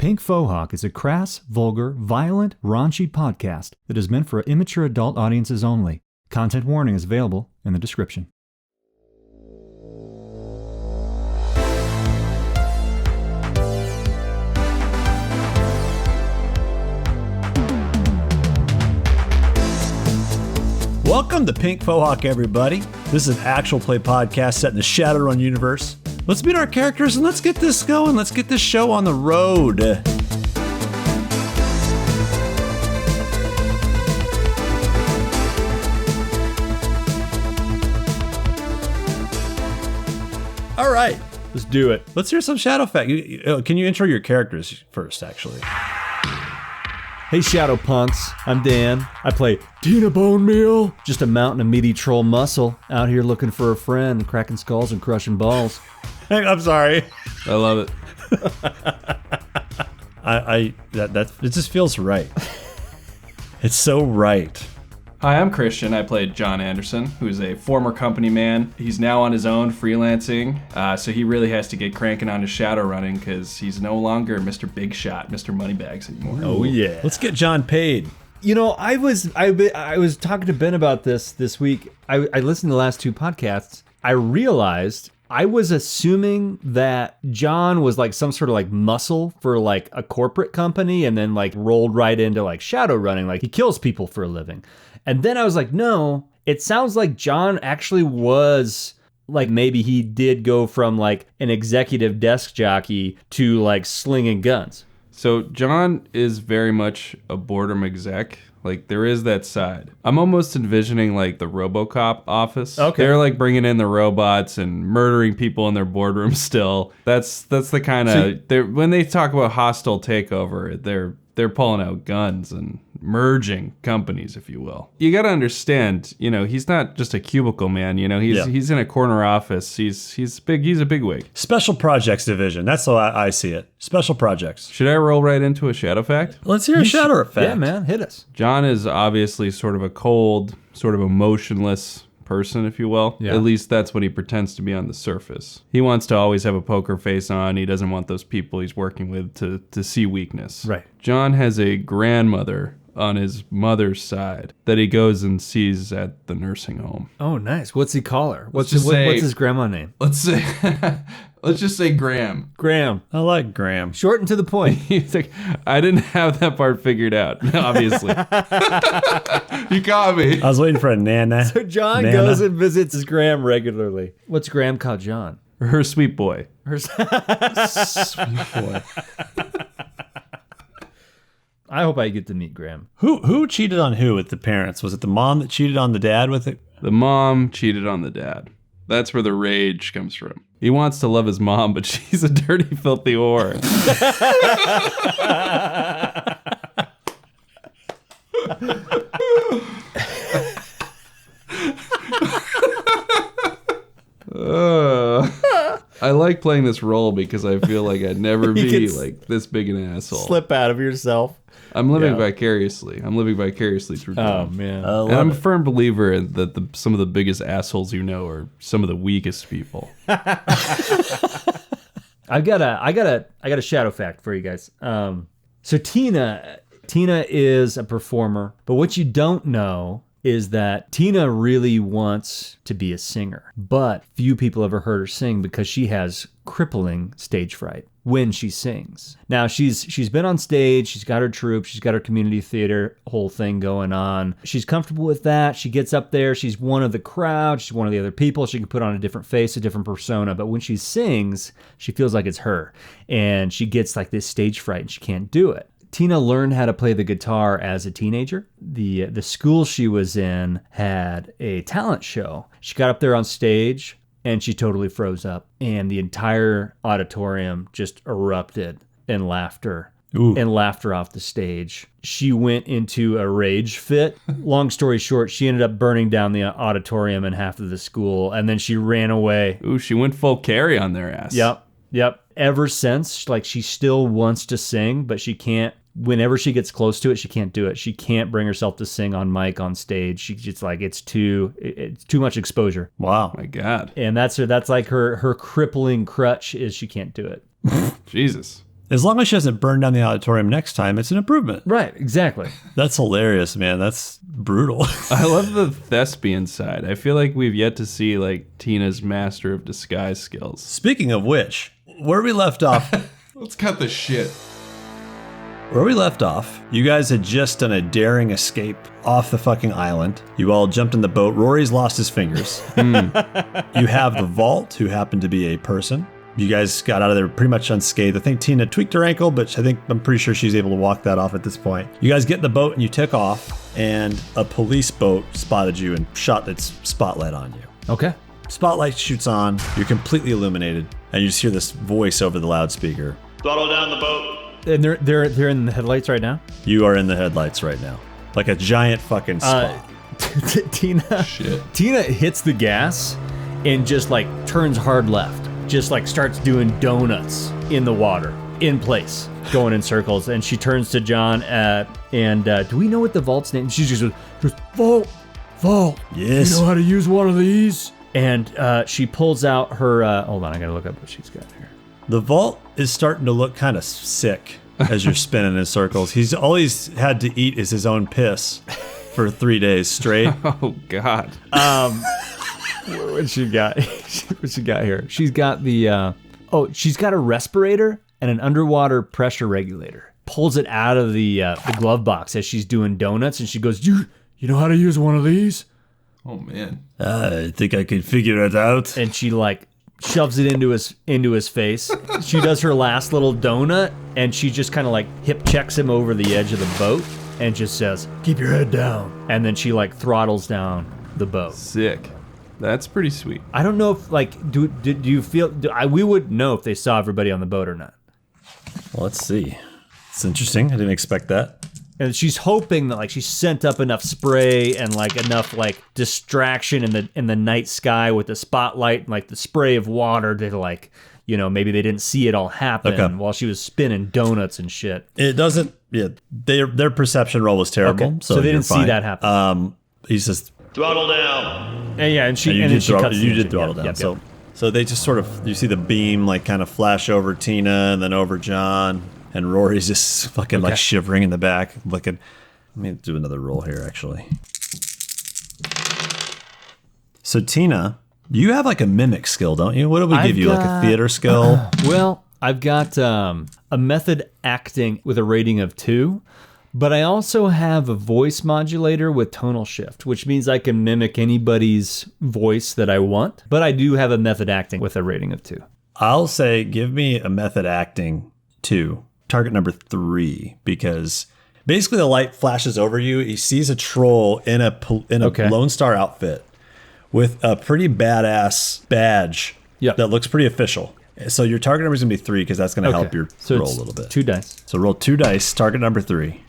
Pink Fohawk is a crass, vulgar, violent, raunchy podcast that is meant for immature adult audiences only. Content warning is available in the description. Welcome to Pink Fohawk, everybody. This is an actual play podcast set in the Shadowrun universe. Let's meet our characters and let's get this going. Let's get this show on the road. All right, Let's do it. let's hear some Shadowfact. Can you intro your characters first, actually? Hey Shadow Punks, I'm Dan. I play Tina Bone Meal, just a mountain of meaty troll muscle, out here looking for a friend, cracking skulls and crushing balls. I'm sorry. I love it. It just feels right. It's so right. Hi, I'm Christian. I played John Anderson, who's a former company man. He's now on his own, freelancing, so he really has to get cranking on his shadow running because he's no longer Mr. Big Shot, Mr. Moneybags anymore. Oh yeah. Let's get John paid. You know, I was talking to Ben about this week. I listened to the last two podcasts. I realized I was assuming that John was like some sort of like muscle for like a corporate company and then like rolled right into like shadow running, like he kills people for a living. And then I was like, no, it sounds like John actually was like, maybe he did go from like an executive desk jockey to like slinging guns. So John is very much a boredom exec. Like, there is that side. I'm almost envisioning, like, the RoboCop office. Okay. They're, like, bringing in the robots and murdering people in their boardroom still. That's the kind of... When they talk about hostile takeover, they're pulling out guns and merging companies, if you will. You got to understand, you know, he's not just a cubicle man. You know, he's in a corner office. He's big. He's a bigwig. Special projects division. That's how I see it. Special projects. Should I roll right into a shadow fact? Let's hear a shadow fact. Yeah, man, hit us. John is obviously sort of a cold, sort of emotionless person, if you will. Yeah. At least that's what he pretends to be on the surface. He wants to always have a poker face on. He doesn't want those people he's working with to see weakness. Right. John has a grandmother on his mother's side that he goes and sees at the nursing home. Oh, nice. What's he call her? What's just say- his grandma name? Let's just say Graham. Graham. I like Graham. Short and to the point. He's like, I didn't have that part figured out, obviously. You caught me. I was waiting for a nana. So John Nana. goes and visits his Graham regularly. What's Graham call John? Her sweet boy. Sweet boy. I hope I get to meet Graham. Who cheated on who with the parents? Was it the mom that cheated on the dad with it? The mom cheated on the dad. That's where the rage comes from. He wants to love his mom, but she's a dirty, filthy whore. I like playing this role because I feel like I'd never be like this big an asshole. Slip out of yourself. I'm living vicariously. I'm living vicariously through John. Oh, man. And I'm a firm believer in that some of the biggest assholes you know are some of the weakest people. I got a shadow fact for you guys. So Tina is a performer, but what you don't know is that Tina really wants to be a singer, but few people ever heard her sing because she has crippling stage fright when she sings. Now she's been on stage, she's got her troupe, she's got her community theater whole thing going on. She's comfortable with that. She gets up there, she's one of the crowd, she's one of the other people. She can put on a different face, a different persona, but when she sings, she feels like it's her, and she gets like this stage fright and she can't do it. Tina learned how to play the guitar as a teenager. The school she was in had a talent show. She got up there on stage and she totally froze up, and the entire auditorium just erupted in laughter. And laughed her off the stage. She went into a rage fit. Long story short, she ended up burning down the auditorium and half of the school, and then she ran away. Ooh, she went full carry on their ass. Yep. Ever since, like, she still wants to sing, but she can't. Whenever she gets close to it, she can't do it. She can't bring herself to sing on mic on stage. She just like it's too much exposure. Wow. My God. And that's like her crippling crutch is she can't do it. Jesus. As long as she doesn't burn down the auditorium next time, it's an improvement. Right, exactly. That's hilarious, man. That's brutal. I love the thespian side. I feel like we've yet to see like Tina's master of disguise skills. Speaking of which, where we left off... Let's cut the shit. Where we left off, you guys had just done a daring escape off the fucking island. You all jumped in the boat. Rory's lost his fingers. You have the vault, who happened to be a person. You guys got out of there pretty much unscathed. I think Tina tweaked her ankle, but I'm pretty sure she's able to walk that off at this point. You guys get in the boat and you took off, and a police boat spotted you and shot its spotlight on you. Okay. Spotlight shoots on. You're completely illuminated, and you just hear this voice over the loudspeaker. Throttle down the boat. And they're in the headlights right now? You are in the headlights right now. Like a giant fucking spot. Tina hits the gas and just like turns hard left. Just like starts doing donuts in the water, in place, going in circles. And she turns to John and do we know what the vault's name? She just goes, Vault. Yes. You know how to use one of these? And she pulls out her, hold on, I gotta look up what she's got here. The vault is starting to look kind of sick as you're spinning in circles. He's all he's had to eat is his own piss for 3 days straight. Oh, God. What she got? What she got here? She's got the she's got a respirator and an underwater pressure regulator. Pulls it out of the glove box as she's doing donuts, and she goes, "You know how to use one of these?" Oh, man. I think I can figure it out. And she like shoves it into his face. She does her last little donut, and she just kind of like hip checks him over the edge of the boat, and just says, "Keep your head down." And then she like throttles down the boat. Sick. That's pretty sweet. I don't know if like do you feel we would know if they saw everybody on the boat or not. Well, let's see. It's interesting. I didn't expect that. And she's hoping that like she sent up enough spray and like enough like distraction in the night sky with the spotlight and like the spray of water to like, you know, maybe they didn't see it all happen while she was spinning donuts and shit. It doesn't. Yeah, their perception roll was terrible. Okay. So they didn't see that happen. He says, Throttle down. And yeah, and she you and then she cuts the you did engine. throttle Yep, down. yep. So they just sort of, you see the beam like kind of flash over Tina and then over John, and Rory's just fucking like shivering in the back, looking. Let me do another roll here, actually. So Tina, you have like a mimic skill, don't you? What do we give you? Like a theater skill? Well, I've got a method acting with a rating of 2. But I also have a voice modulator with tonal shift, which means I can mimic anybody's voice that I want. But I do have a method acting with a rating of 2. I'll say give me a method acting 2, target number 3, because basically the light flashes over you. He sees a troll in a Lone Star outfit with a pretty badass badge that looks pretty official. So your target number is going to be 3 because that's going to help your roll a little bit. 2 dice. So roll 2 dice, target number 3.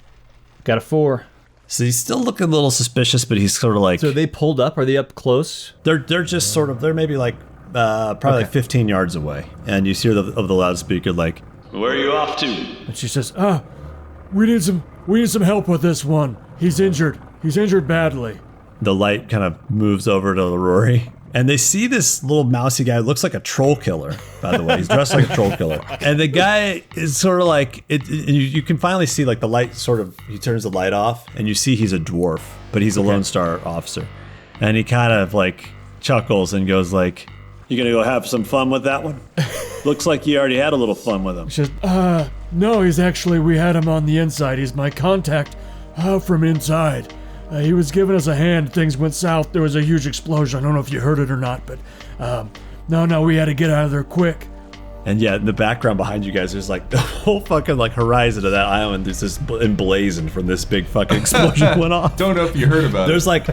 Got a 4. So he's still looking a little suspicious, but he's sort of like... So they pulled up? Are they up close? They're just sort of... They're maybe like probably like 15 yards away. And you hear of the loudspeaker like... Where are you off to? And she says, we need some help with this one. He's injured. He's injured badly. The light kind of moves over to Rory. And they see this little mousy guy who looks like a troll killer, by the way. He's dressed like a troll killer. And the guy is sort of like, you can finally see like the light sort of, he turns the light off and you see he's a dwarf, but he's a Lone Star officer. And he kind of like chuckles and goes like, "You gonna go have some fun with that one? Looks like you already had a little fun with him." She says, no, we had him on the inside. He's my contact from inside. He was giving us a hand. Things went south. There was a huge explosion. I don't know if you heard it or not, but no, we had to get out of there quick. And yeah, in the background behind you guys, there's like the whole fucking like horizon of that island is just emblazoned from this big fucking explosion went off. Don't know if you heard about There's like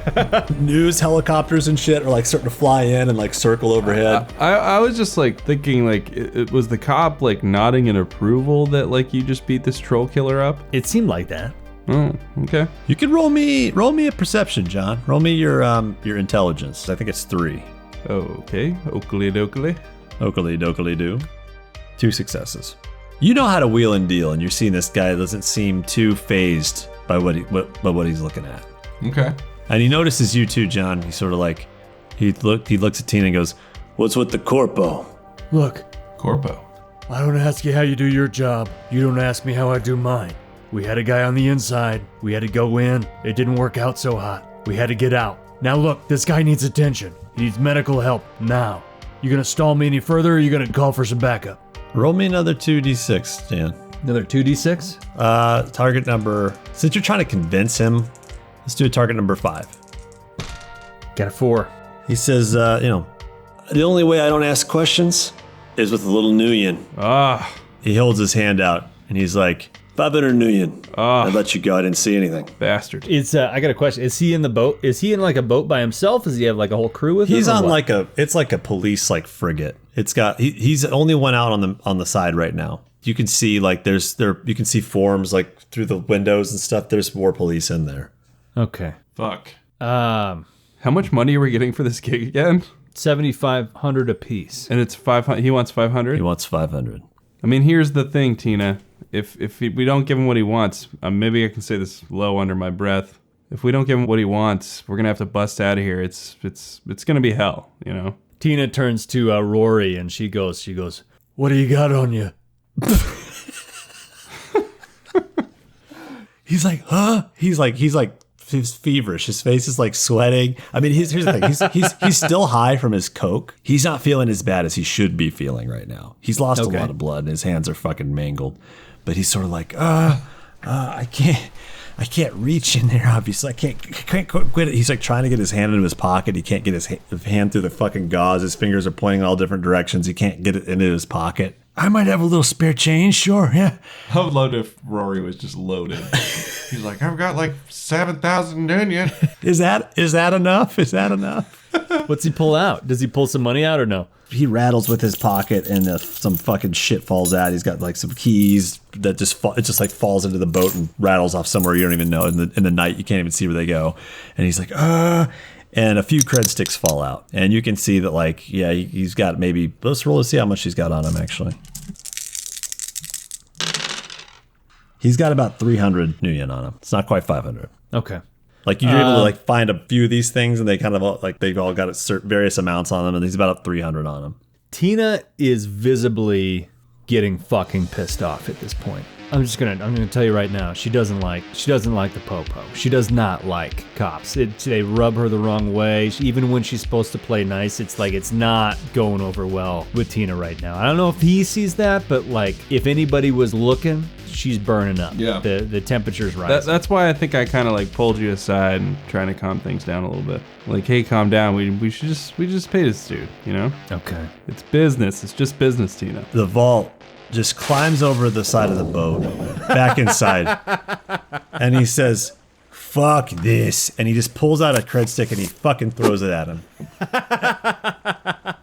news helicopters and shit are like starting to fly in and like circle overhead. I was just like thinking like it was the cop like nodding in approval that like you just beat this troll killer up. It seemed like that. Oh, okay. You can roll me a perception, John. Roll me your intelligence. I think it's 3. Okay. Oakley dokley. Oakley dokley do. 2 successes. You know how to wheel and deal, and you're seeing this guy doesn't seem too fazed by what he's looking at. Okay. And he notices you too, John. He's sort of like he looks at Tina and goes, "What's with the corpo?" Look, Corpo. I don't ask you how you do your job. You don't ask me how I do mine. We had a guy on the inside. We had to go in. It didn't work out so hot. We had to get out. Now look, this guy needs attention. He needs medical help now. You gonna stall me any further, or are you gonna call for some backup? Roll me another 2d6, Dan. Another 2d6? Target number, since you're trying to convince him, let's do a target number 5. Got a 4. He says, the only way I don't ask questions is with a little nuyen. Ah, He holds his hand out and he's like, 500 nuyen. I let you go. I didn't see anything. bastard. It's I got a question. Is he in the boat? Is he in like a boat by himself? Does he have like a whole crew with him? He's or on what? it's like a police like frigate. It's got he's the only one out on the side right now. You can see like you can see forms like through the windows and stuff. There's more police in there. Okay. Fuck. Um, How much money are we getting for this gig again? 7,500 apiece. And it's 500. He wants 500. He wants 500. I mean, here's the thing, Tina. If we don't give him what he wants, maybe I can say this low under my breath. If we don't give him what he wants, we're gonna have to bust out of here. It's gonna be hell, you know. Tina turns to Rory and she goes, What do you got on you? He's like, huh? He's feverish. His face is like sweating. I mean, here's the thing. He's still high from his coke. He's not feeling as bad as he should be feeling right now. He's lost a lot of blood and his hands are fucking mangled. But he's sort of like, I can't reach in there. Obviously, I can't quit it. He's like trying to get his hand into his pocket. He can't get his hand through the fucking gauze. His fingers are pointing in all different directions. He can't get it into his pocket. I might have a little spare change, sure, yeah. I would love if Rory was just loaded. He's like, I've got like 7,000 union. Is that enough? Is that enough? what's he pull out? Does he pull some money out or no? He rattles with his pocket and some fucking shit falls out. He's got like some keys that it just like falls into the boat and rattles off somewhere you don't even know. In the night, you can't even see where they go. And he's like, and a few cred sticks fall out. And you can see that like, yeah, he's got maybe, let's roll to see how much he's got on him actually. He's got about 300 nuyen on him. It's not quite 500. Okay. Like you're able to like find a few of these things, and they kind of all, like they've all got various amounts on them, and he's about 300 on them. Tina is visibly getting fucking pissed off at this point. I'm gonna tell you right now, she doesn't like the popo. She does not like cops. They rub her the wrong way. Even when she's supposed to play nice, it's like it's not going over well with Tina right now. I don't know if he sees that, but like if anybody was looking, she's burning up. Yeah. The temperature's rising. That's why I think I kind of like pulled you aside and trying to calm things down a little bit. Like, hey, calm down. We just pay this dude, you know? Okay. It's business. It's just business, Tina. The vault just climbs over the side of the boat, back inside, and he says, fuck this. And he just pulls out a cred stick and he fucking throws it at him.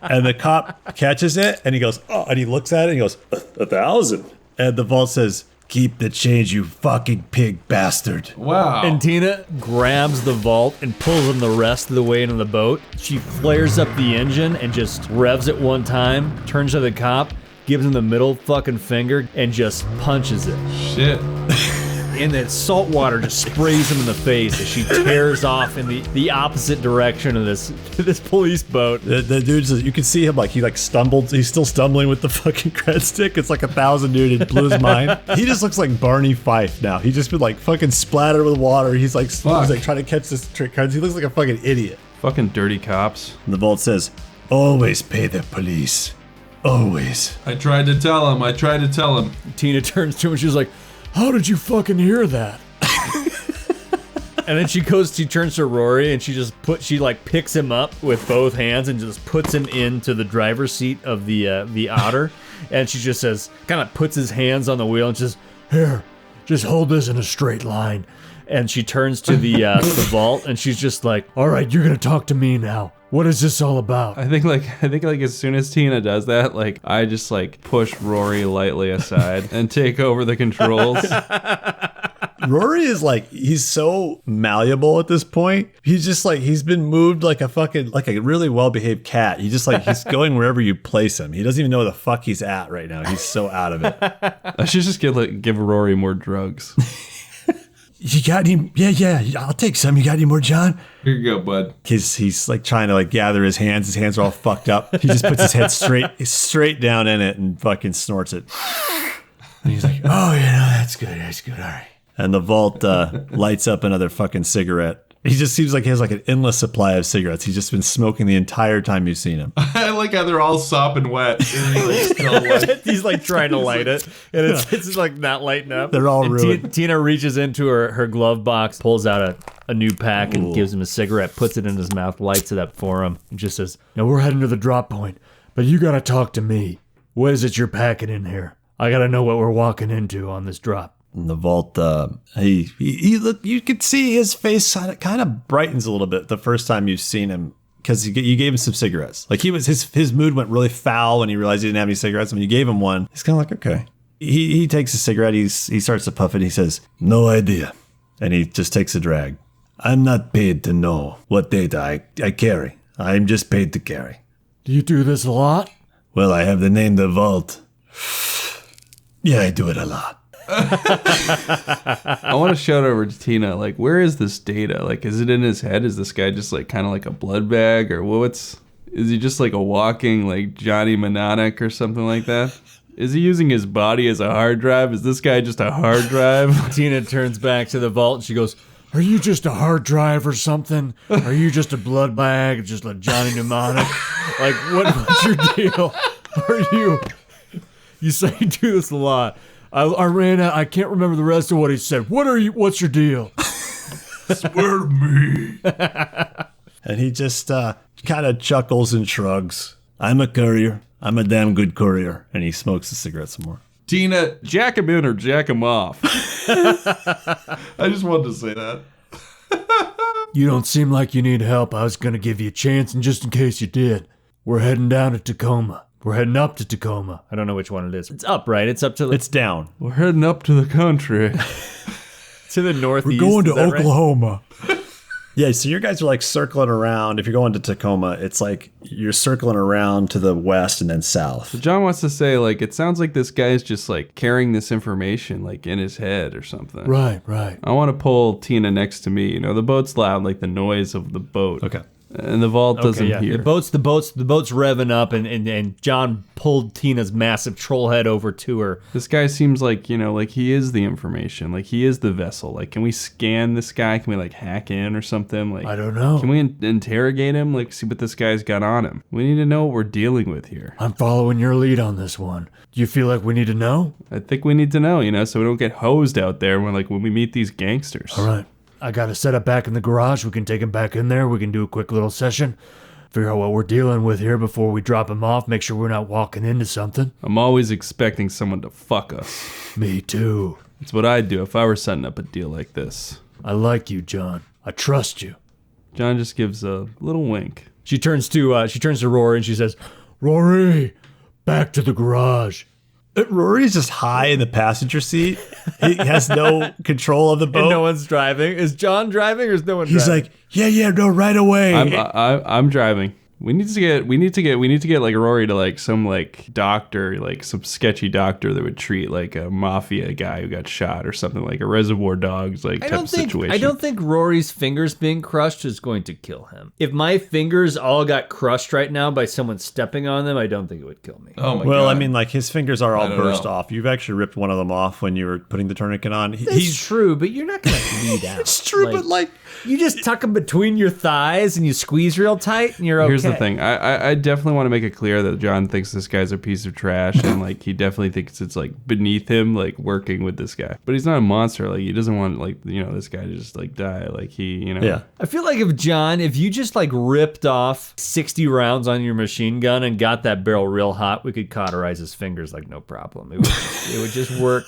And the cop catches it and he goes, oh, and he looks at it and he goes, 1,000. And the vault says, keep the change, you fucking pig bastard. Wow. And Tina grabs the vault and pulls him the rest of the way into the boat. She flares up the engine and just revs it one time, turns to the cop, gives him the middle fucking finger, and just punches it. Shit. And then salt water just sprays him in the face as she tears off in the opposite direction of this police boat. The dude, you can see him like he like stumbled. He's still stumbling with the fucking cred stick. It's like 1,000, dude. It blew his mind. He just looks like Barney Fife now. He's just been like fucking splattered with water. He's like trying to catch this trick cards. He looks like a fucking idiot. Fucking dirty cops. And the vault says, always pay the police. Always. I tried to tell him. Tina turns to him and she's like, how did you fucking hear that? And then she turns to Rory and she picks him up with both hands and just puts him into the driver's seat of the otter. And she just says, kind of puts his hands on the wheel and says, here, just hold this in a straight line. And she turns to the vault and she's just like, all right, you're gonna talk to me now. What is this all about? I think as soon as Tina does that, like I just like push Rory lightly aside and take over the controls. Rory is like, he's so malleable at this point. He's just like, he's been moved like a really well-behaved cat. He's going wherever you place him. He doesn't even know where the fuck he's at right now. He's so out of it. I should just give Rory more drugs. You got any? Yeah, I'll take some. You got any more, John? Here you go, bud. He's like trying to like gather his hands. His hands are all fucked up. He just puts his head straight down in it and fucking snorts it. And he's like, oh, that's good. All right. And the vault lights up another fucking cigarette. He just seems like he has like an endless supply of cigarettes. He's just been smoking the entire time you've seen him. I like how they're all sopping wet. He's like trying to light it, and it's like not lighting up. They're all ruined. Tina reaches into her glove box, pulls out a new pack, and gives him a cigarette, puts it in his mouth, lights it up for him, and just says, Now we're heading to the drop point, but you gotta talk to me. What is it you're packing in here? I gotta know what we're walking into on this drop. In the vault, you could see his face kind of brightens a little bit the first time you've seen him because you gave him some cigarettes. Like his mood went really foul when he realized he didn't have any cigarettes. When you gave him one, he's kind of like, okay. He takes a cigarette. He starts to puff it. He says, no idea. And he just takes a drag. I'm not paid to know what data I carry. I'm just paid to carry. Do you do this a lot? Well, I have the name the vault. Yeah, I do it a lot. I want to shout over to Tina. Like, where is this data? Like, is it in his head? Is this guy just like kind of like a blood bag, or is he just like a walking like Johnny Mnemonic or something like that? Is he using his body as a hard drive? Is this guy just a hard drive? Tina turns back to the vault and she goes, Are you just a hard drive or something? Are you just a blood bag, just a Johnny Mnemonic? Like, what's your deal? Are you? You say you do this a lot. I ran out. I can't remember the rest of what he said. What's your deal? Swear to me. And he just kind of chuckles and shrugs. I'm a courier. I'm a damn good courier. And he smokes a cigarette some more. Tina, jack him in or jack him off. I just wanted to say that. You don't seem like you need help. I was going to give you a chance, and just in case you did, we're heading down to Tacoma. We're heading up to Tacoma. I don't know which one it is. It's up, right? It's up to It's down. We're heading up to the country. to the northeast. We're going to is that right? Oklahoma. Yeah, so your guys are like circling around. If you're going to Tacoma, it's like you're circling around to the west and then south. John wants to say, like, it sounds like this guy's just like carrying this information like in his head or something. Right. I want to pull Tina next to me. You know, the boat's loud, like the noise of the boat. Okay. And the vault doesn't hear. The boat's revving up, and John pulled Tina's massive troll head over to her. This guy seems like, you know, like he is the information, like he is the vessel. Like, can we scan this guy? Can we like hack in or something? Like, I don't know. Can we interrogate him? Like, see what this guy's got on him. We need to know what we're dealing with here. I'm following your lead on this one. Do you feel like we need to know? I think we need to know, you know, so we don't get hosed out there when we meet these gangsters. All right. I got a setup back in the garage. We can take him back in there. We can do a quick little session. Figure out what we're dealing with here before we drop him off. Make sure we're not walking into something. I'm always expecting someone to fuck us. Me too. It's what I'd do if I were setting up a deal like this. I like you, John. I trust you. John just gives a little wink. She turns to Rory and she says, Rory, back to the garage. Rory's just high in the passenger seat. He has no control of the boat. and no one's driving. Is John driving or is no one He's driving? like, yeah, no, right away. I'm driving. We need to get like Rory to like some like doctor, like some sketchy doctor that would treat like a mafia guy who got shot or something, like a Reservoir Dogs like type of situation. I don't think Rory's fingers being crushed is going to kill him. If my fingers all got crushed right now by someone stepping on them, I don't think it would kill me. Oh my god. Well, I mean, like his fingers are all don't burst know. off. You've actually ripped one of them off when you were putting the tourniquet on. He's true, but you're not going to bleed out. It's true, but like you just tuck them between your thighs and you squeeze real tight and you're okay. Here's the thing. I definitely want to make it clear that John thinks this guy's a piece of trash and like he definitely thinks it's like beneath him like working with this guy. But he's not a monster. Like he doesn't want like, you know, this guy to just like die. Like he, you know. Yeah. I feel like if you just like ripped off 60 rounds on your machine gun and got that barrel real hot, we could cauterize his fingers like no problem. It would just work.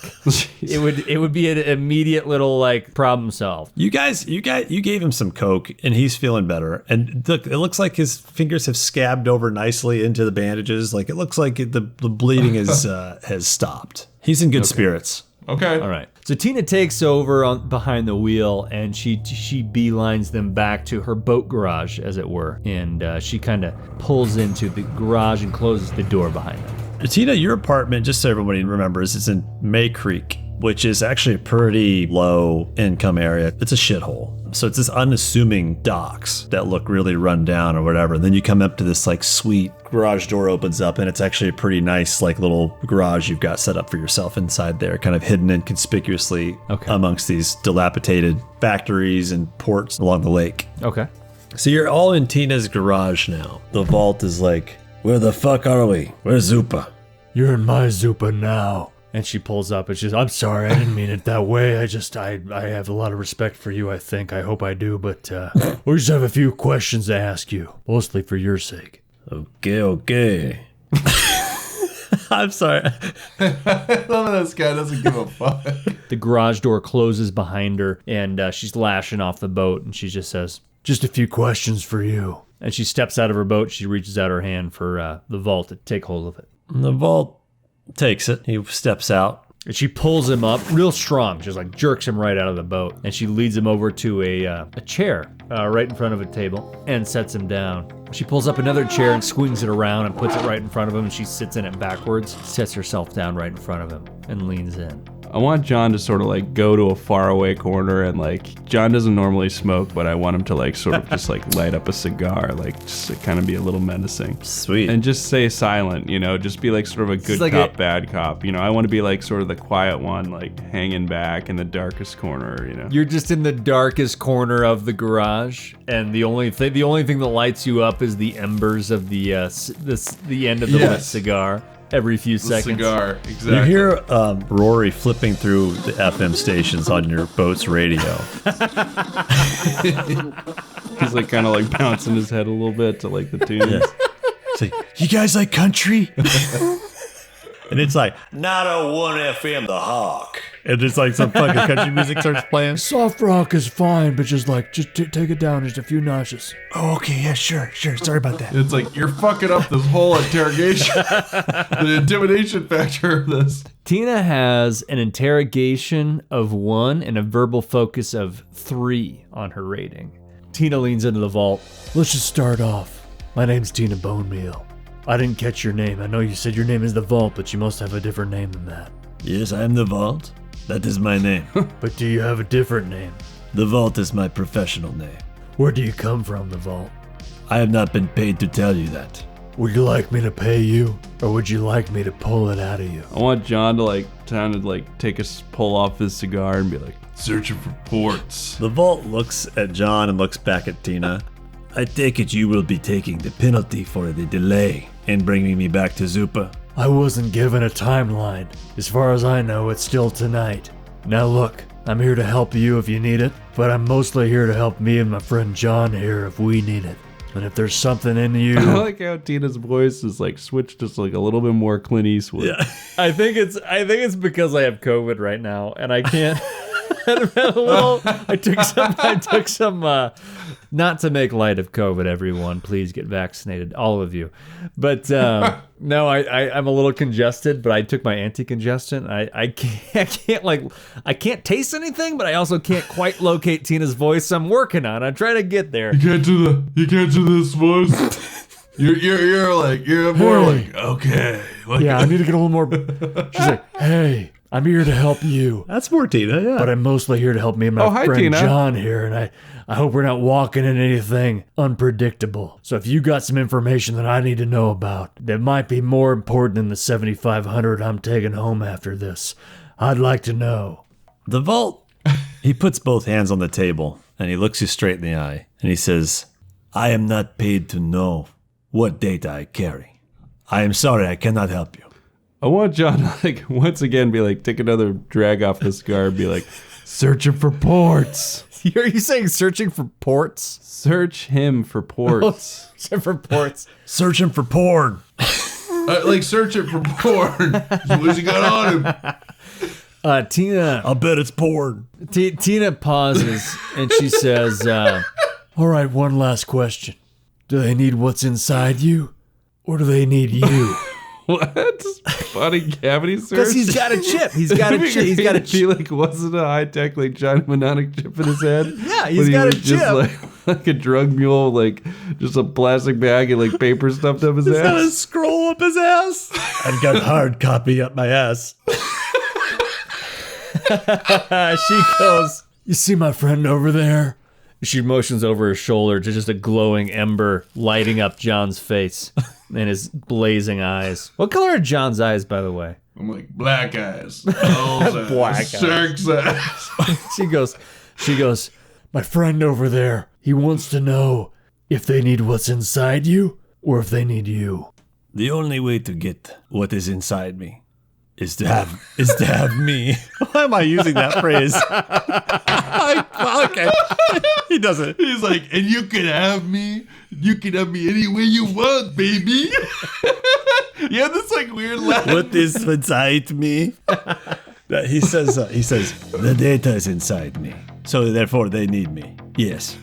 It would be an immediate little like problem solved. you gave him some coke and he's feeling better. And look, it looks like his fingers have scabbed over nicely into the bandages. Like it looks like the bleeding has stopped. He's in good spirits. Okay. All right. So Tina takes over behind the wheel and she beelines them back to her boat garage, as it were. And she kind of pulls into the garage and closes the door behind them. Tina, your apartment, just so everybody remembers, is in May Creek. which is actually a pretty low income area. It's a shithole. So it's this unassuming docks that look really run down or whatever. Then you come up to this like sweet garage door opens up, and it's actually a pretty nice like little garage you've got set up for yourself inside there, kind of hidden inconspicuously amongst these dilapidated factories and ports along the lake. Okay. So you're all in Tina's garage now. The vault is like, where the fuck are we? Where's Zupa? You're in my Zupa now. And she pulls up and she's, I'm sorry, I didn't mean it that way. I have a lot of respect for you, I think. I hope I do, but we just have a few questions to ask you, mostly for your sake. Okay. I'm sorry. I love this guy doesn't give a fuck. The garage door closes behind her, and she's lashing off the boat, and she just says, just a few questions for you. And she steps out of her boat. She reaches out her hand for the vault to take hold of it. The vault takes it. He steps out. And she pulls him up real strong. She just like jerks him right out of the boat. And she leads him over to a chair right in front of a table and sets him down. She pulls up another chair and swings it around and puts it right in front of him. And she sits in it backwards, sets herself down right in front of him and leans in. I want John to sort of like go to a faraway corner and like, John doesn't normally smoke, but I want him to like sort of just like light up a cigar, like just to kind of be a little menacing. Sweet. And just stay silent, you know, just be like sort of a good like cop, bad cop. You know, I want to be like sort of the quiet one, like hanging back in the darkest corner, you know. You're just in the darkest corner of the garage, and the only thing that lights you up is the embers of the end of the lit cigar. Every few seconds. Cigar, exactly. You hear Rory flipping through the FM stations on your boat's radio. He's like kind of like bouncing his head a little bit to like the tunes. Yeah. It's like, you guys like country? And it's like, 901 FM, the Hawk. And it's like some fucking country music starts playing. Soft rock is fine, but just take it down just a few notches. Oh, okay, yeah, sure. Sorry about that. It's like, you're fucking up this whole interrogation. The intimidation factor of this. Tina has an interrogation of 1 and a verbal focus of 3 on her rating. Tina leans into the vault. Let's just start off. My name's Tina Bonemeal. I didn't catch your name. I know you said your name is the Vault, but you must have a different name than that. Yes, I am the Vault. That is my name. But do you have a different name? The Vault is my professional name. Where do you come from, the Vault? I have not been paid to tell you that. Would you like me to pay you, or would you like me to pull it out of you? I want John to like take a pull off his cigar and be like, searching for ports. The Vault looks at John and looks back at Tina. I take it you will be taking the penalty for the delay in bringing me back to Zupa. I wasn't given a timeline. As far as I know, it's still tonight. Now look, I'm here to help you if you need it, but I'm mostly here to help me and my friend John here if we need it. And if there's something in you... I like how Tina's voice is like switched just like a little bit more Clint Eastwood. Yeah. I think it's because I have COVID right now, and I can't... I took some not to make light of COVID, everyone. Please get vaccinated, all of you. But no, I'm a little congested, but I took my anti-congestant. I can't taste anything, but I also can't quite locate Tina's voice. So I'm working on it. I'm trying to get there. You can't do this voice. You're more like, okay. Like, yeah, I need to get a little more... She's like, hey, I'm here to help you. That's more Tina, yeah. But I'm mostly here to help me and my friend Tina. John here, and I hope we're not walking in anything unpredictable. So if you got some information that I need to know about that might be more important than the 7,500 I'm taking home after this, I'd like to know. The Vault, he puts both hands on the table and he looks you straight in the eye and he says, I am not paid to know what data I carry. I am sorry, I cannot help you. I want John to like once again be like, take another drag off the cigar and be like, searching for ports. Are you saying searching for ports? Search him for ports. Searching for ports. Searching for porn. Like searching for porn. What's he got on him? Tina. I'll bet it's porn. Tina pauses and she says, all right, one last question. Do they need what's inside you, or do they need you? What? Body cavity search? because he's got a chip. He's got a chip. He's got a He chip. like wasn't a high tech like giant mnemonic chip in his head. Yeah, he's But he got a was just chip. like a drug mule, like just a plastic bag and like paper stuffed up his Got a ass. scroll up his ass. I've got hard copy up my ass. She goes, You see my friend over there? she motions over her shoulder to just a glowing ember lighting up John's face and his blazing eyes. What color are John's eyes, by the way? I'm like, black eyes. Black eyes. Shark's eyes. She goes, My friend over there, he wants to know if they need what's inside you or if they need you. The only way to get what is inside me is to have me. Why am I using that phrase? Okay. He doesn't. He's like, and you can have me. You can have me any way you want, baby. Yeah, this like weird laugh. What is inside me? He says, the data is inside me. So therefore they need me. Yes.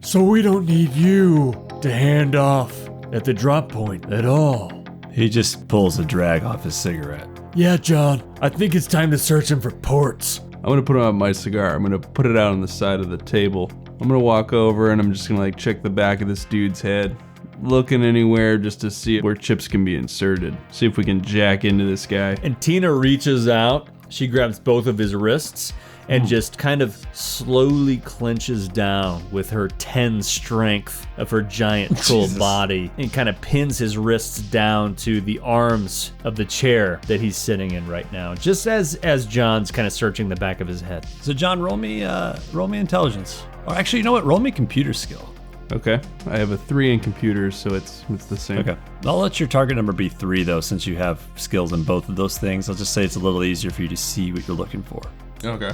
So we don't need you to hand off at the drop point at all. He just pulls a drag off his cigarette. Yeah, John, I think it's time to search him for ports. I'm gonna put on my cigar. I'm gonna put it out on the side of the table. I'm gonna walk over and I'm just gonna like check the back of this dude's head. Looking anywhere just to see where chips can be inserted. See if we can jack into this guy. and Tina reaches out. She grabs both of his wrists and just kind of slowly clenches down with her 10 strength of her giant troll body and kind of pins his wrists down to the arms of the chair that he's sitting in right now, just as John's kind of searching the back of his head. So John, roll me intelligence. Or actually, you know what? Roll me computer skill. Okay. I have a 3 in computers, so it's the same. Okay. I'll let your target number be 3 though, since you have skills in both of those things. I'll just say it's a little easier for you to see what you're looking for. Okay.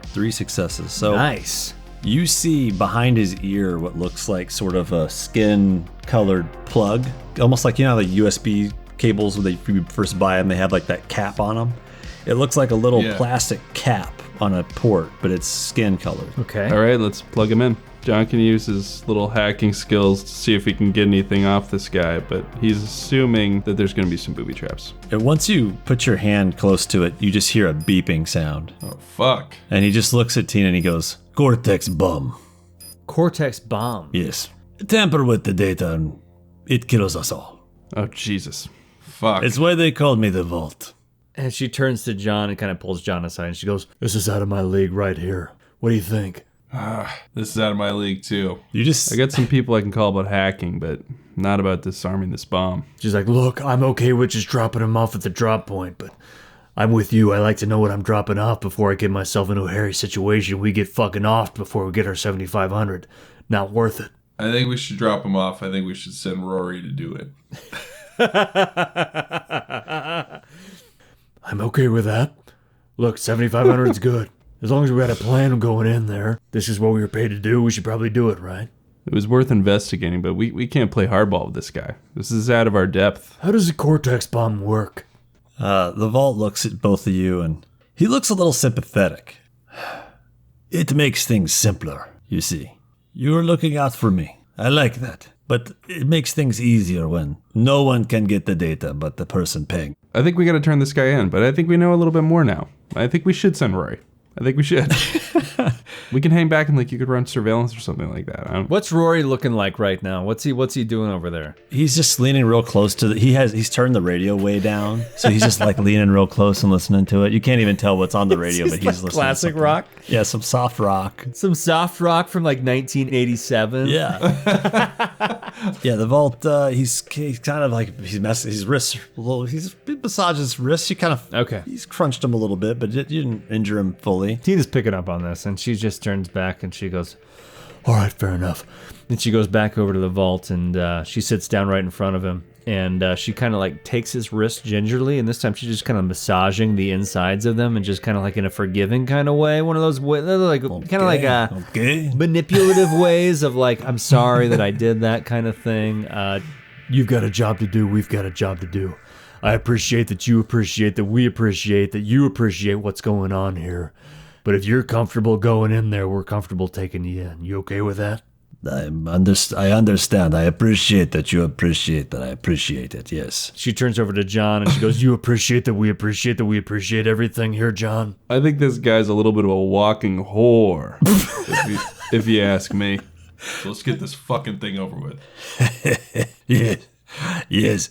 3 successes. So Nice. you see behind his ear what looks like sort of a skin-colored plug, almost like, you know, the USB cables when you first buy them, they have like that cap on them. It looks like a little plastic cap on a port, but it's skin colored. Okay. All right, let's plug him in. John can use his little hacking skills to see if he can get anything off this guy, but he's assuming that there's going to be some booby traps. And once you put your hand close to it, you just hear a beeping sound. Oh, fuck. And he just looks at Tina and he goes, Cortex bomb. Cortex bomb. Yes. Tamper with the data and it kills us all. Oh, Jesus. Fuck. It's why they called me the Vault. And she turns to John and kind of pulls John aside and she goes, This is out of my league right here. What do you think? This is out of my league, too. I I got some people I can call about hacking, but not about disarming this bomb. She's like, Look, I'm okay with just dropping him off at the drop point, but I'm with you. I like to know what I'm dropping off before I get myself into a hairy situation. We get fucking off before we get our 7,500. Not worth it. I think we should drop him off. I think we should send Rory to do it. I'm okay with that. Look, 7,500 is good. As long as we had a plan going in there, this is what we were paid to do, we should probably do it, right? It was worth investigating, but we can't play hardball with this guy. This is out of our depth. How does a Cortex bomb work? The Vault looks at both of you and he looks a little sympathetic. It makes things simpler, you see. You're looking out for me. I like that. But it makes things easier when no one can get the data but the person paying. I think we got to turn this guy in, but I think we know a little bit more now. I think we should send Rory. I think we should. We can hang back and like you could run surveillance or something like that. What's Rory looking like right now? What's he doing over there? He's just leaning real close to he's turned the radio way down. So he's just like leaning real close and listening to it. You can't even tell what's on the radio, but he's like listening classic to something. rock? Yeah, some soft rock. Some soft rock from like 1987. Yeah. Yeah, the Vault, he's kind of like, his wrists, he massages his wrists. He's crunched him a little bit, but it didn't injure him fully. Tina's picking up on this and she just turns back and she goes, All right, fair enough. and she goes back over to the vault and she sits down right in front of him. And she kind of like takes his wrist gingerly, and this time she's just kind of massaging the insides of them, and just kind of like in a forgiving kind of way. One of those like kind of like manipulative ways of like, I'm sorry that I did that kind of thing. You've got a job to do. We've got a job to do. I appreciate that you appreciate that we appreciate that you appreciate what's going on here. But if you're comfortable going in there, we're comfortable taking you in. You okay with that? I understand. I appreciate that you appreciate that. I appreciate it, yes. She turns over to John and she goes, You appreciate that we appreciate everything here, John. I think this guy's a little bit of a walking whore, if you ask me. So let's get this fucking thing over with. Yes,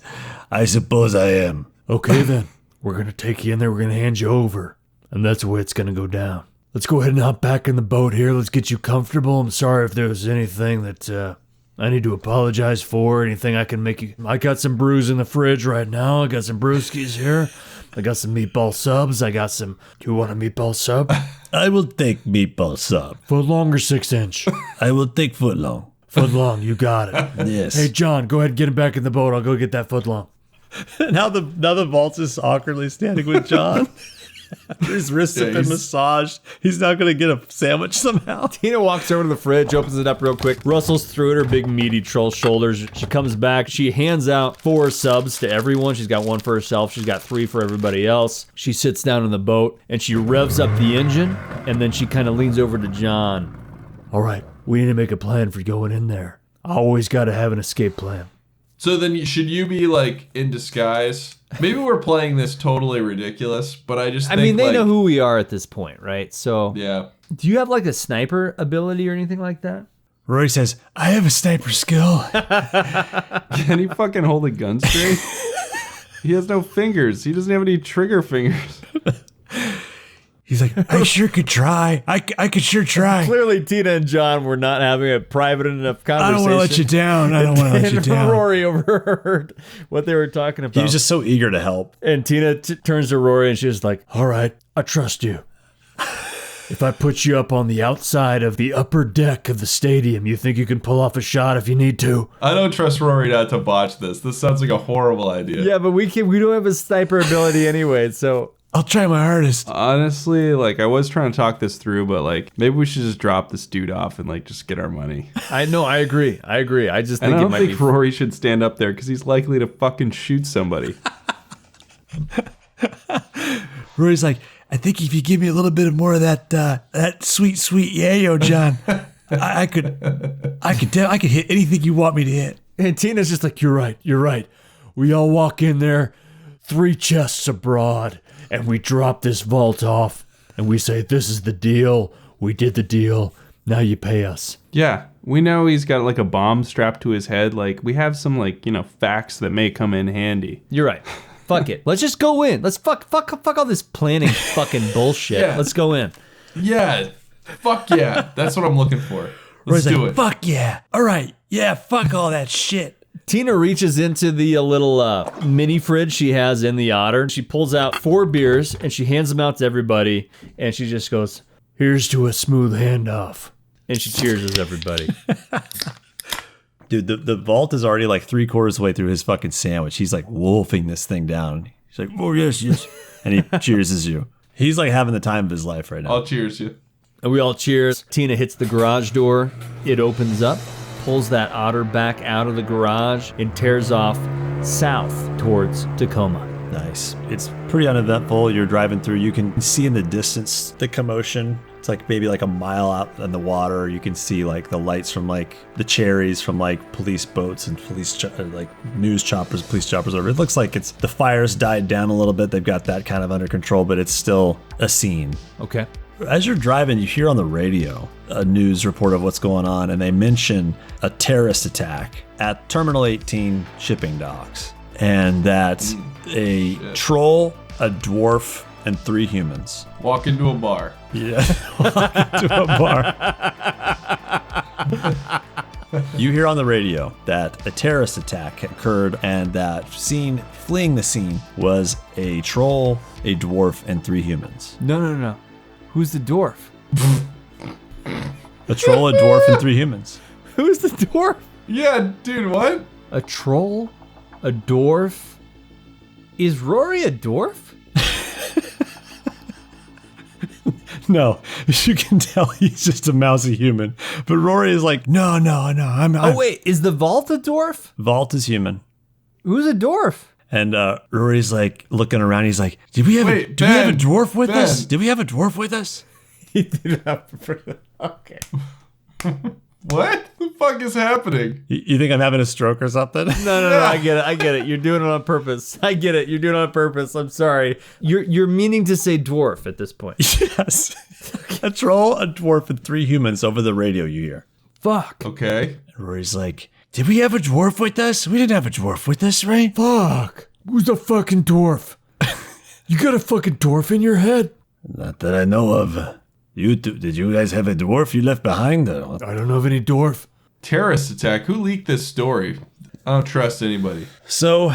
I suppose I am. Okay then. We're going to take you in there. We're going to hand you over. And that's the way it's going to go down. Let's go ahead and hop back in the boat here. Let's get you comfortable. I'm sorry if there was anything that I need to apologize for. Anything I can make you... I got some brews in the fridge right now. I got some brewskis here. I got some meatball subs. I got some... Do you want a meatball sub? I will take meatball sub. Foot long or 6-inch? I will take foot long. Foot long, you got it. Yes. Hey, John, go ahead and get him back in the boat. I'll go get that foot long. now the vault is awkwardly standing with John. His wrists have been massaged. He's not going to get a sandwich somehow. Tina walks over to the fridge, opens it up real quick, rustles through it, her big meaty troll shoulders. She comes back. She hands out 4 subs to everyone. She's got 1 for herself. She's got 3 for everybody else. She sits down in the boat and she revs up the engine, and then she kind of leans over to John. All right, we need to make a plan for going in there. I always got to have an escape plan. So then should you be like in disguise? Maybe we're playing this totally ridiculous, but I just think, I mean, they like, know who we are at this point, right? So yeah. Do you have like a sniper ability or anything like that? Rory says, I have a sniper skill. Can he fucking hold a gun straight? He has no fingers. He doesn't have any trigger fingers. He's like, I sure could try. I could sure try. Clearly, Tina and John were not having a private enough conversation. I don't want to let you down. I don't want to let you down. Rory overheard what they were talking about. He was just so eager to help. And Tina turns to Rory and she's like, all right, I trust you. If I put you up on the outside of the upper deck of the stadium, you think you can pull off a shot if you need to? I don't trust Rory not to botch this. This sounds like a horrible idea. yeah, but we don't have a sniper ability anyway, so... I'll try my hardest. Honestly, like, I was trying to talk this through, but like, maybe we should just drop this dude off and like just get our money. I know, I agree. I just think And I it don't might think be... Rory should stand up there because he's likely to fucking shoot somebody. Rory's like, I think if you give me a little bit more of that sweet yayo, John, I could hit anything you want me to hit. And Tina's just like, you're right. We all walk in there, 3 chests abroad, and we drop this vault off, and we say, this is the deal. We did the deal. Now you pay us. Yeah, we know he's got like a bomb strapped to his head. Like, we have some like, facts that may come in handy. You're right. Fuck it. Let's just go in. Let's fuck all this planning fucking bullshit. Yeah. Let's go in. Yeah, fuck yeah. That's what I'm looking for. Let's do it. Fuck yeah. All right. Yeah, fuck all that shit. Tina reaches into the little mini fridge she has in the Otter. She pulls out 4 beers and she hands them out to everybody. And she just goes, here's to a smooth handoff. and she cheers everybody. Dude, the vault is already like 3/4 of the way through his fucking sandwich. He's like wolfing this thing down. He's like, oh, yes. And he cheers you. He's like having the time of his life right now. I'll cheers you. And we all cheers. Tina hits the garage door. It opens up, pulls that otter back out of the garage, and tears off south towards Tacoma. Nice. It's pretty uneventful. You're driving through. You can see in the distance the commotion. It's like maybe like a mile out in the water. You can see like the lights from like the cherries from like police boats and like news choppers, police choppers over. It looks like it's the fire's died down a little bit. They've got that kind of under control, but it's still a scene. Okay. As you're driving, you hear on the radio a news report of what's going on, and they mention a terrorist attack at Terminal 18 shipping docks, and that a troll, a dwarf, and 3 humans. Walk into a bar. Yeah, walk into a bar. You hear on the radio that a terrorist attack occurred, and that fleeing the scene was a troll, a dwarf, and 3 humans. No. Who's the dwarf? A troll, a dwarf, and 3 humans. Who's the dwarf? Yeah, dude, what? A troll? A dwarf? Is Rory a dwarf? No, you can tell he's just a mousy human. But Rory is like, no, I'm Wait, is the vault a dwarf? Vault is human. Who's a dwarf? And Rory's like looking around. He's like, "Do we have a dwarf with us? Did we have a dwarf with us?" He did not. Okay. What the fuck is happening? You think I'm having a stroke or something? No. I get it. You're doing it on purpose. I get it. You're doing it on purpose. I'm sorry. You're meaning to say dwarf at this point. Yes. A troll, a dwarf, and 3 humans over the radio. You hear? Fuck. Okay. And Rory's like, "Did we have a dwarf with us? We didn't have a dwarf with us, right?" Fuck. Who's the fucking dwarf? You got a fucking dwarf in your head? Not that I know of. Did you guys have a dwarf you left behind? I don't know of any dwarf. Terrorist attack. Who leaked this story? I don't trust anybody. So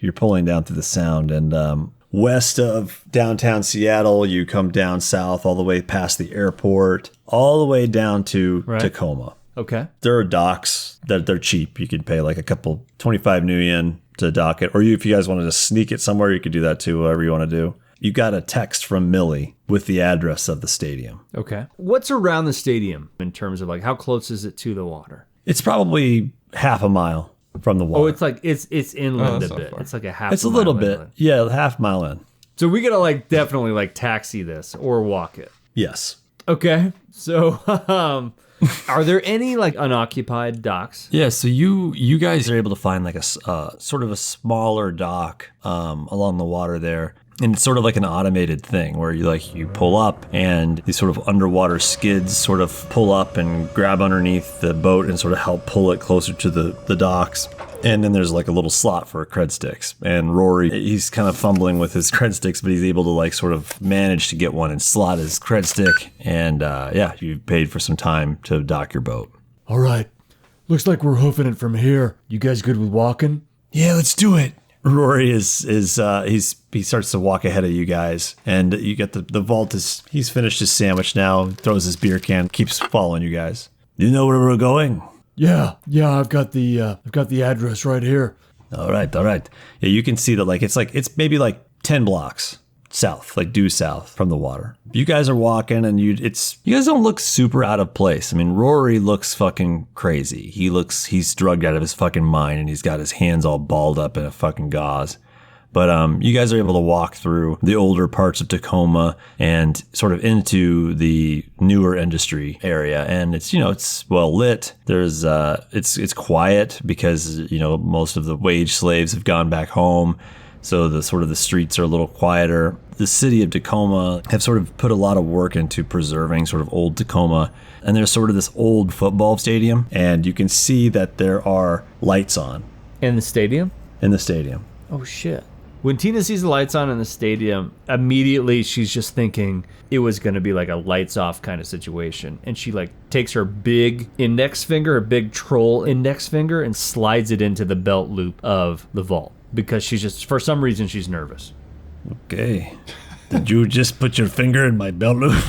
you're pulling down through the sound, and west of downtown Seattle, you come down south all the way past the airport, all the way down to Tacoma. Okay. There are docks that they're cheap. You could pay like 25 new yen to dock it. Or if you guys wanted to sneak it somewhere, you could do that too, whatever you want to do. You got a text from Millie with the address of the stadium. Okay. What's around the stadium in terms of like how close is it to the water? It's probably half a mile from the water. Oh, it's like it's inland that's a not bit. far. It's like a half. It's a little mile bit. inland. Yeah, half mile in. So we gotta like definitely like taxi this or walk it. Yes. Okay. So are there any like unoccupied docks? Yeah, so you guys are able to find like a sort of a smaller dock along the water there. And it's sort of like an automated thing where you pull up and these sort of underwater skids sort of pull up and grab underneath the boat and sort of help pull it closer to the docks. And then there's like a little slot for cred sticks. And Rory, he's kind of fumbling with his cred sticks, but he's able to like sort of manage to get one and slot his cred stick. And you paid for some time to dock your boat. All right. Looks like we're hoofing it from here. You guys good with walking? Yeah, let's do it. Rory he starts to walk ahead of you guys, and you get the vault he's finished his sandwich now, throws his beer can, keeps following you guys. You know where we're going? Yeah, I've got the address right here. All right. Yeah, you can see that it's maybe like 10 blocks south, like due south from the water. You guys are walking, and you guys don't look super out of place. I mean, Rory looks fucking crazy. He's drugged out of his fucking mind, and he's got his hands all balled up in a fucking gauze. But you guys are able to walk through the older parts of Tacoma and sort of into the newer industry area, and it's well lit. There's it's quiet because most of the wage slaves have gone back home. So the streets are a little quieter. The city of Tacoma have sort of put a lot of work into preserving sort of old Tacoma. And there's sort of this old football stadium. And you can see that there are lights on. In the stadium? In the stadium. Oh, shit. When Tina sees the lights on in the stadium, immediately she's just thinking it was going to be like a lights off kind of situation. And she like takes her big index finger, her big troll index finger, and slides it into the belt loop of the vault. Because she's just, for some reason, she's nervous. Okay. Did you just put your finger in my belt loop?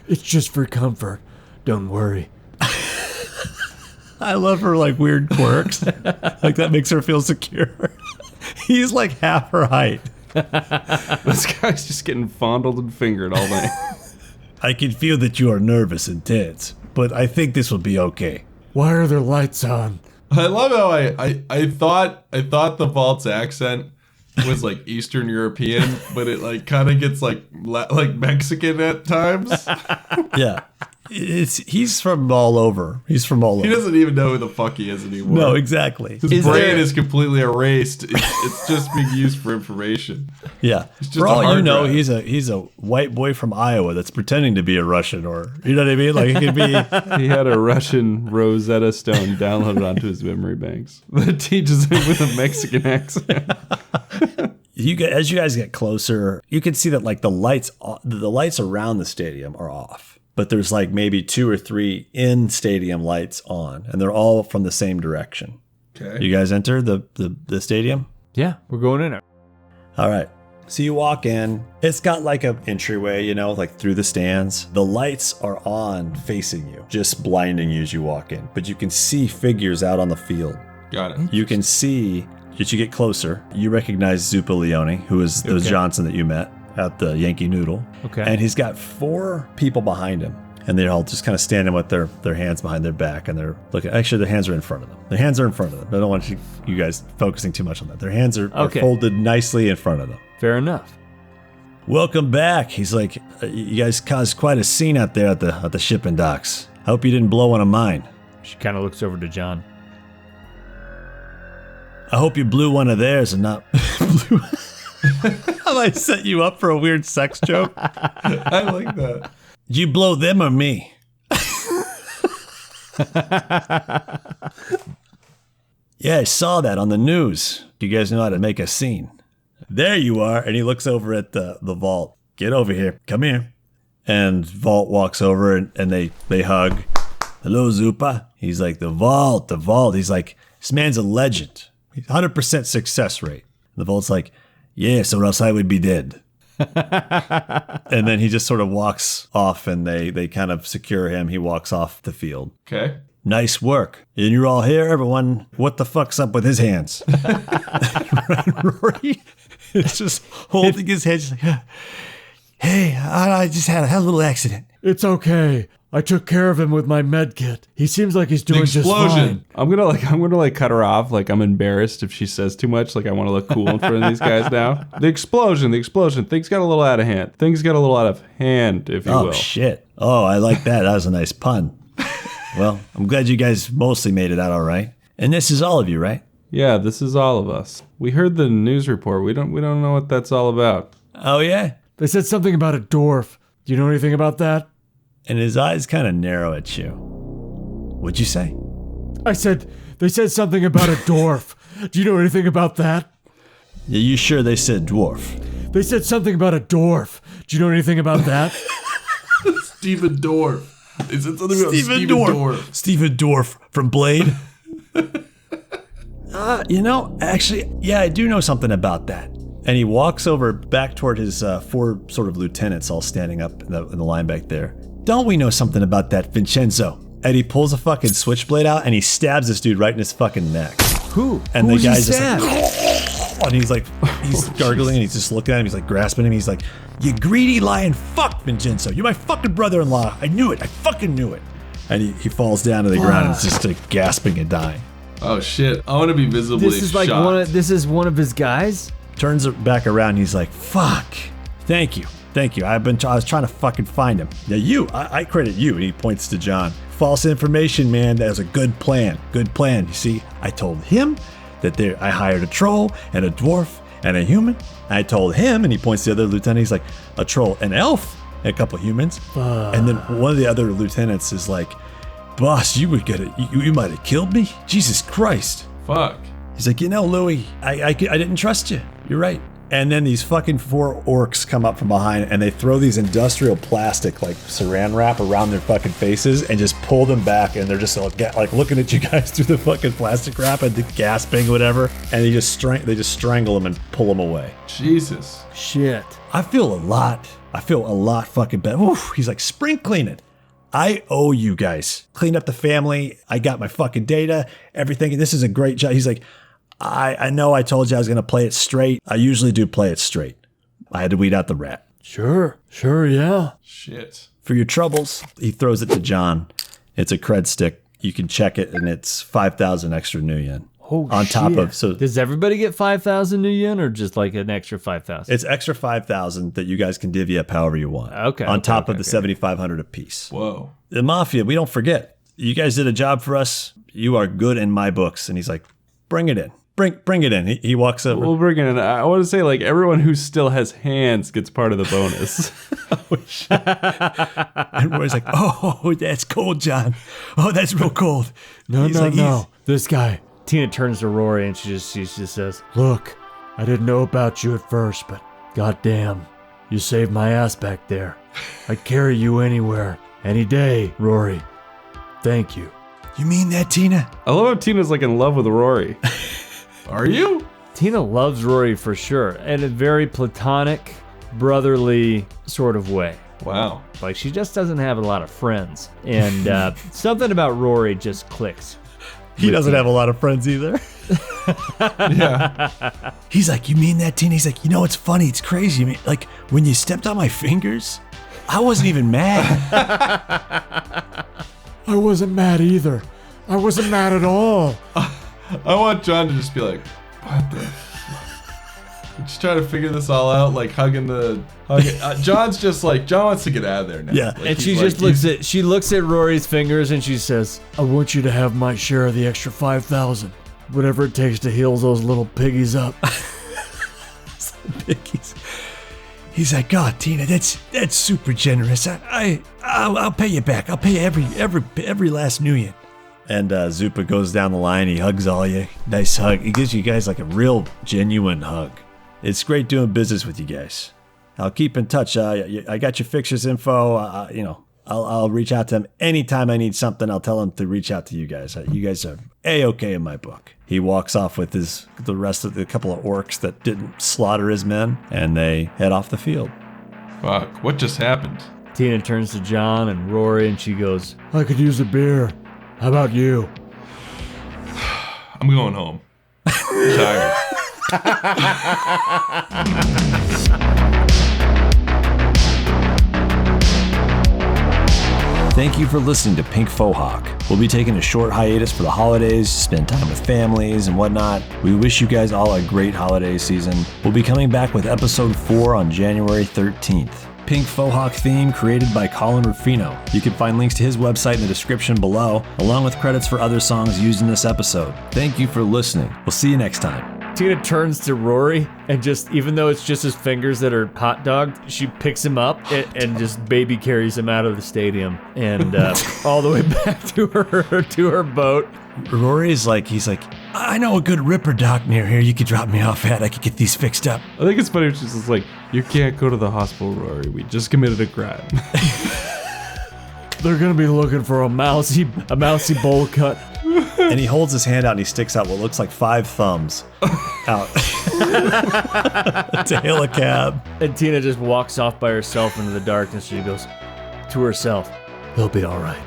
It's just for comfort. Don't worry. I love her like weird quirks. Like that makes her feel secure. He's like half her height. This guy's just getting fondled and fingered all night. I can feel that you are nervous and tense, but I think this will be okay. Why are there lights on? I love how I thought the vault's accent was like Eastern European, but it like kind of gets like Mexican at times. Yeah. He's from all over. He doesn't even know who the fuck he is anymore. No, exactly. His brain is completely erased. It's just being used for information. Yeah. Just For a all you hard know, drive. he's a white boy from Iowa that's pretending to be a Russian, or you know what I mean? Like it could be. He had a Russian Rosetta Stone downloaded onto his memory banks that teaches him with a Mexican accent. As you guys get closer, you can see that like the lights around the stadium are off. But there's like maybe 2 or 3 in stadium lights on, and they're all from the same direction. Okay. You guys enter the stadium? Yeah, we're going in there. All right. So you walk in. It's got like an entryway, like through the stands. The lights are on facing you, just blinding you as you walk in. But you can see figures out on the field. Got it. You can see, as you get closer, you recognize Zupa Leone, who is the Johnson that you met at the Yankee Noodle. Okay. And he's got 4 people behind him. And they're all just kind of standing with their hands behind their back. And they're looking. Actually, their hands are in front of them. Their hands are in front of them. I don't want you guys focusing too much on that. Their hands are folded nicely in front of them. Fair enough. Welcome back. He's like, you guys caused quite a scene out there at the shipping docks. I hope you didn't blow one of mine. She kind of looks over to John. I hope you blew one of theirs and not blew. Have I set you up for a weird sex joke? I like that. Did you blow them or Yeah, I saw that on the news. You guys know how to make a scene. There you are. And he looks over at the vault. Get over here. Come here. And Vault walks over and they hug. Hello, Zupa. He's like, the vault. He's like, this man's a legend. 100% success rate. The Vault's like, yes, or else I would be dead. And then he just sort of walks off and they kind of secure him. He walks off the field. Okay. Nice work. And you're all here, everyone. What the fuck's up with his hands? Rory is just holding his head. Just like, hey, I just had a little accident. It's okay. I took care of him with my med kit. He seems like he's doing just fine. I'm gonna cut her off. Like, I'm embarrassed if she says too much. Like, I want to look cool in front of these guys now. The explosion. Things got a little out of hand. If you will. Oh, shit. Oh, I like that. That was a nice pun. Well, I'm glad you guys mostly made it out all right. And this is all of you, right? Yeah, this is all of us. We heard the news report. We don't know what that's all about. Oh, yeah? They said something about a dwarf. Do you know anything about that? And his eyes kind of narrow at you. What'd you say? They said something about a dwarf. Do you know anything about that? Are you sure they said dwarf? They said something about a dwarf. Do you know anything about that? Stephen Dwarf. Is it something about Stephen Dwarf? Stephen Dwarf from Blade? Actually, yeah, I do know something about that. And he walks over back toward his 4 sort of lieutenants all standing up in the line back there. Don't we know something about that, Vincenzo? And he pulls a fucking switchblade out and he stabs this dude right in his fucking neck. Who? And Who the guy's just stabbed? like, and he's gargling and he's just looking at him. He's like grasping him. He's like, you greedy lying fuck, Vincenzo. You're my fucking brother-in-law. I knew it. I fucking knew it. And he falls down to the ground and is just like gasping and dying. Oh shit! I want to be visibly This is like shocked. this is one of his guys. Turns it back around. And he's like, fuck. Thank you. I was trying to fucking find him. Now I credit you. And he points to John. False information, man. That was a good plan. Good plan. You see, I told him that I hired a troll and a dwarf and a human. I told him, and he points to the other lieutenant. He's like, a troll, an elf, and a couple humans. And then one of the other lieutenants is like, boss, you might have killed me. Jesus Christ. Fuck. He's like, Louis, I didn't trust you. You're right. And then these fucking 4 orcs come up from behind and they throw these industrial plastic like saran wrap around their fucking faces and just pull them back, and they're just like looking at you guys through the fucking plastic wrap and gasping whatever, and they just strangle them and pull them away. Jesus. Shit. I feel a lot fucking better. Oof, he's like, spring clean it. I owe you guys. Cleaned up the family. I got my fucking data, everything. This is a great job. He's like, I know I told you I was going to play it straight. I usually do play it straight. I had to weed out the rat. Sure, yeah. Shit. For your troubles, he throws it to John. It's a cred stick. You can check it, and it's 5,000 extra new yen. Oh, on top shit. of, so does everybody get 5,000 new yen or just like an extra 5,000? it's extra 5,000 that you guys can divvy up however you want. Okay. On top of the okay. 7,500 apiece. Whoa. The Mafia, we don't forget. You guys did a job for us. You are good in my books. And he's like, bring it in. Bring it in. He walks over. We'll bring it in. I want to say, like, everyone who still has hands gets part of the bonus. Oh, shit. And Roy's like, oh, that's cold, John. Oh, that's real cold. No. This guy. Tina turns to Rory and she just says, Look, I didn't know about you at first, but goddamn, you saved my ass back there. I'd carry you anywhere, any day, Rory. Thank you. You mean that, Tina? I love how Tina's, like, in love with Rory. Are you? Tina loves Rory for sure, in a very platonic, brotherly sort of way. Wow. Like, she just doesn't have a lot of friends. And something about Rory just clicks. He doesn't have a lot of friends either. Yeah. He's like, you mean that, Tina? He's like, it's funny. It's crazy. I mean, like, when you stepped on my fingers, I wasn't even mad. I wasn't mad either. I wasn't mad at all. I want John to just be like, what the fuck? Just trying to figure this all out, like hugging. John's just like, John wants to get out of there now. Yeah. Like, And she he's just like, looks at Rory's fingers and she says, I want you to have my share of the extra 5,000. Whatever it takes to heal those little piggies up. He's like, God, Tina, that's super generous. I'll pay you back. I'll pay every last new yen. And Zupa goes down the line. He hugs all you. Nice hug. He gives you guys like a real genuine hug. It's great doing business with you guys. I'll keep in touch. I got your fixtures info. I'll reach out to them anytime I need something. I'll tell them to reach out to you guys. You guys are A-okay in my book. He walks off with the rest of the couple of orcs that didn't slaughter his men, and they head off the field. Fuck, what just happened? Tina turns to John and Rory, and she goes, I could use a beer. How about you? I'm going home. I'm tired. Thank you for listening to Pink Fohawk. We'll be taking a short hiatus for the holidays, spend time with families and whatnot. We wish you guys all a great holiday season. We'll be coming back with episode 4 on January 13th. Pink Fohawk theme created by Collin Ruffino. You can find links to his website in the description below, along with credits for other songs used in this episode. Thank you for listening. We'll see you next time. Tina turns to Rory and just, even though it's just his fingers that are hot dogged, she picks him up and just baby carries him out of the stadium and all the way back to her boat. Rory's like, I know a good Ripper dock near here. You could drop me off at. I could get these fixed up. I think it's funny when she's just like, you can't go to the hospital, Rory. We just committed a crime. They're gonna be looking for a mousy bowl cut. And he holds his hand out and he sticks out what looks like 5 thumbs out to hail a cab. And Tina just walks off by herself into the darkness. She goes to herself, he'll be all right.